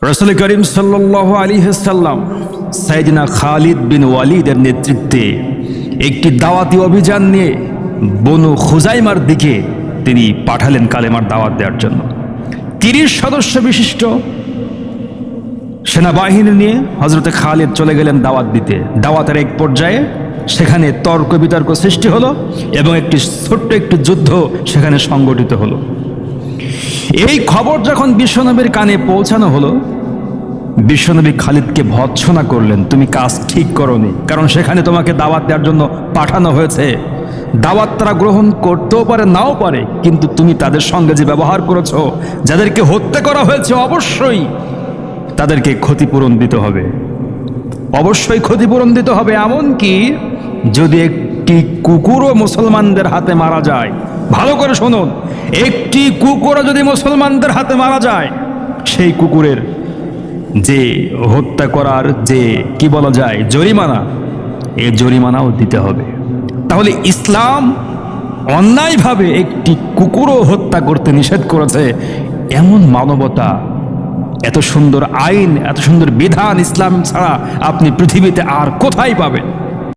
রাসূল করিম সাল্লাল্লাহু আলাইহি ওয়াসাল্লাম সাইয়েদনা খালিদ বিন ওয়ালিদের নেতৃত্বে একটি দাওয়াতি অভিযান নিয়ে বনু খুজাইমার দিকে তিনি পাঠালেন কালেমার দাওয়াত দেওয়ার জন্য। ৩০ সদস্য বিশিষ্ট সেনাবাহিনী নিয়ে হযরতে খালিদ চলে গেলেন দাওয়াত দিতে। দাওয়াতের এক পর্যায়ে সেখানে তর্ক বিতর্ক সৃষ্টি হলো এবং ছোট্ট একটি যুদ্ধ সেখানে সংগঠিত হলো। এই খবর যখন বিশ্বনবীর কানে পৌঁছানো হলো, বিশ্বনবী খালিদকে ভর্ৎসনা করলেন, তুমি কাজ ঠিক করোনি, কারণ সেখানে তোমাকে দাওয়াত দেওয়ার জন্য পাঠানো হয়েছে। দাওয়াত তারা গ্রহণ করতেও পারে, নাও পারে, কিন্তু তুমি তাদের সঙ্গে যে ব্যবহার করেছো, যাদেরকে হত্যা করা হয়েছে, অবশ্যই তাদেরকে ক্ষতিপূরণ দিতে হবে, অবশ্যই ক্ষতিপূরণ দিতে হবে। এমনকি যদি একটি কুকুরও মুসলমানদের হাতে মারা যায়, ভালো করে শুনুন, একটি কুকুরও যদি মুসলমানদের হাতে মারা যায়, সেই কুকুরের যে হত্যা করার যে কি বলা যায় জরিমানা, এই জরিমানাও দিতে হবে। তাহলে ইসলাম অন্যায়ভাবে একটি কুকুরও হত্যা করতে নিষেধ করেছে। এমন মানবতা, এত সুন্দর আইন, এত সুন্দর বিধান ইসলাম ছাড়া আপনি পৃথিবীতে আর কোথায় পাবেন?